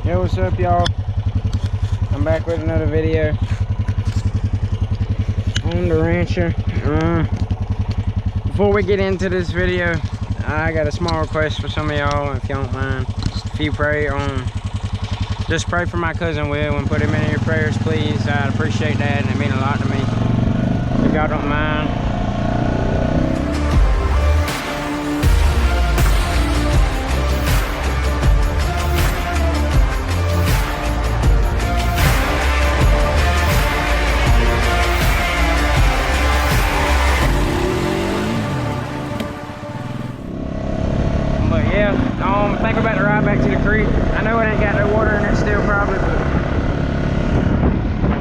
Yo, what's up, y'all? I'm back with another video on the rancher. Before we get into this video, I got a small request for some of y'all, if y'all don't mind. If you pray on, just pray for my cousin Will and put him in your prayers, please. I'd appreciate that, and it means a lot to me. If y'all don't mind. I think we're about to ride back to the creek. I know it ain't got no water in it still probably, but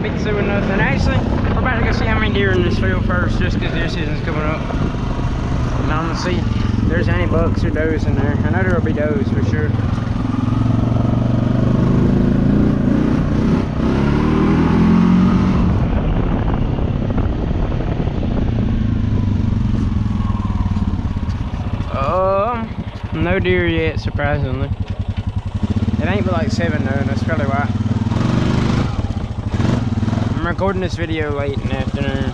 be doing nothing. Actually, we're about to go see how many deer in this field first, just because deer season's coming up. And I'm gonna see if there's any bucks or does in there. I know there'll be does for sure. No deer yet, surprisingly. It ain't but like 7 though, that's probably why. I'm recording this video late in the afternoon.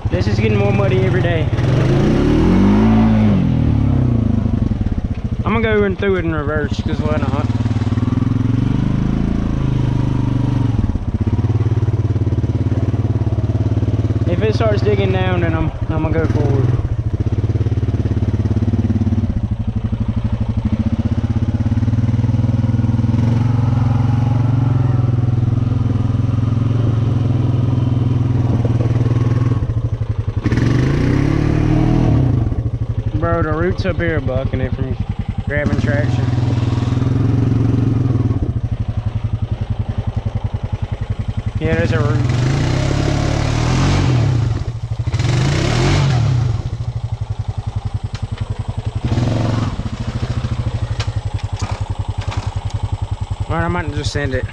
This is getting more muddy every day. I'm gonna go and through it in reverse, because why not? If it starts digging down, then I'm gonna go forward. Bro, the roots up here are bucking it from grabbing traction. Yeah, there's a root. Alright, I might just send it.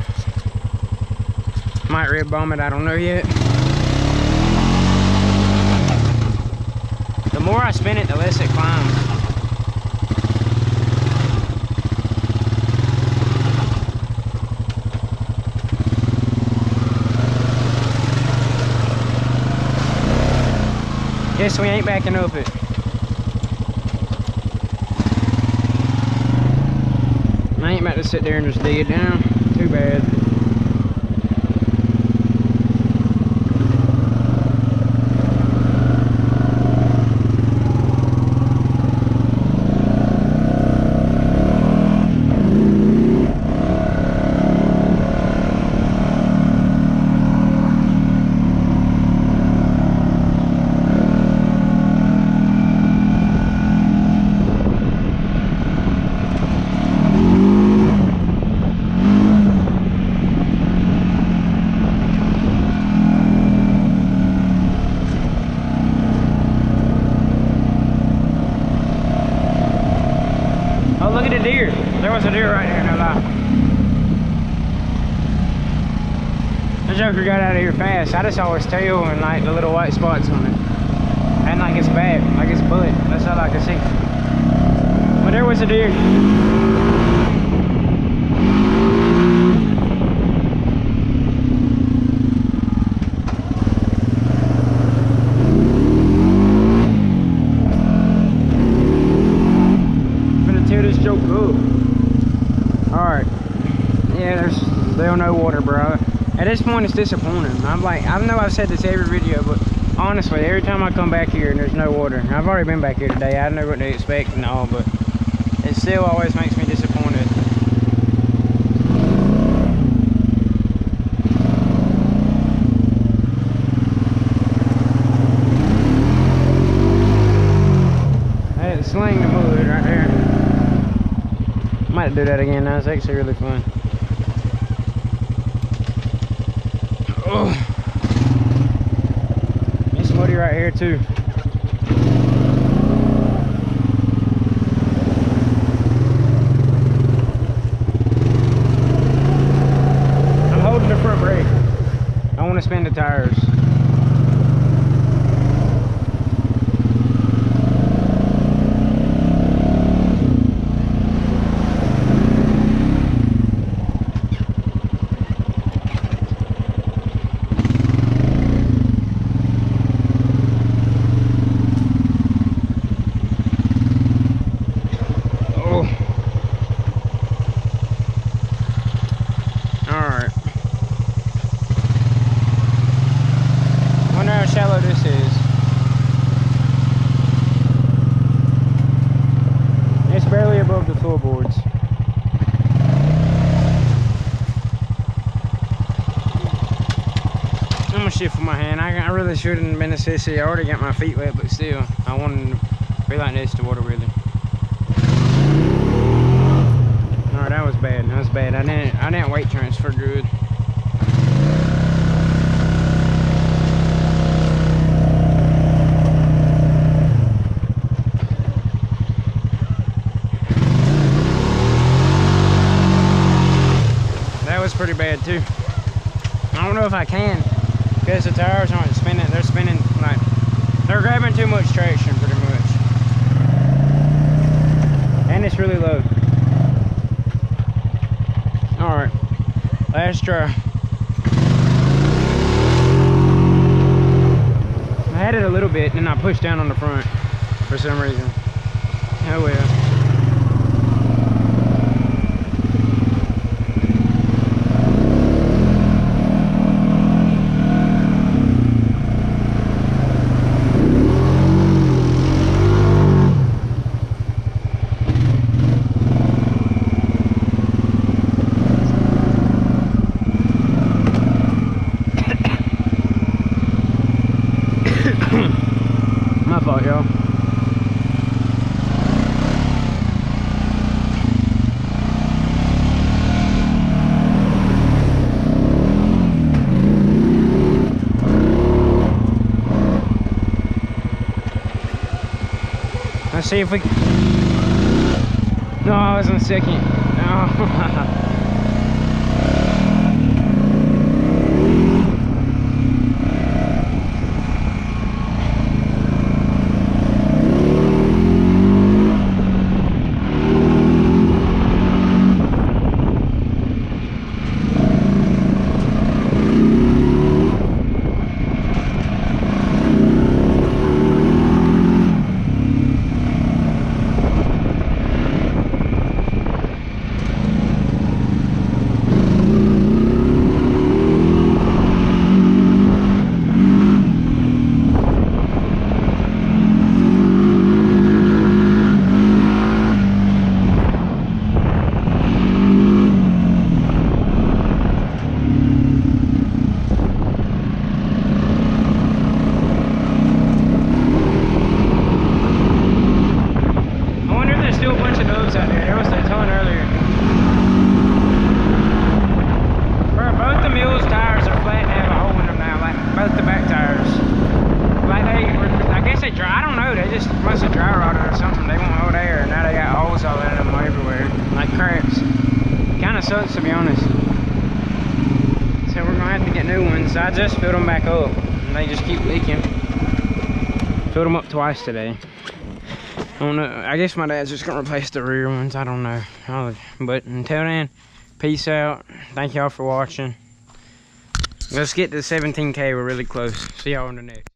Might rib bomb it, I don't know yet. The more I spin it, the less it climbs. Guess we ain't backing up it. I ain't about to sit there and just dig it down. Too bad. Look at the deer. There was a deer right there, no lie. The joker got out of here fast. I just saw his tail and like the little white spots on it. And like his back, like his butt. That's all I could see. But there was a deer. This joke up. Alright. Yeah, there's still no water, bro. At this point, it's disappointing. I'm like, I know I've said this every video, but honestly, every time I come back here and there's no water, I've already been back here today. I know what to expect and all, but it still always makes me disappointed. might do that again. That's actually really fun. Oh, it's muddy right here too. I'm holding the front brake. I want to spin the tires. Shallow this is. It's barely above the floorboards. I'm gonna shift with my hand. I really shouldn't have been a sissy. I already got my feet wet, but still, I wanted to be like this to water really. Alright, that was bad. That was bad. I didn't weight transfer good. Pretty bad too. I don't know if I can because the tires aren't spinning. They're spinning like they're grabbing too much traction pretty much, and it's really low. All right, last try. I had it a little bit and then I pushed down on the front for some reason. Oh well. My fault, y'all. Let's see if we... No, I was in second. No. Sucks to be honest. So we're gonna have to get new ones. I just filled them back up and they just keep leaking. Filled them up twice today. I don't know. I guess my dad's just gonna replace the rear ones. I don't know. But until then, peace out. Thank y'all for watching. Let's get to 17K. We're really close. See y'all on the next.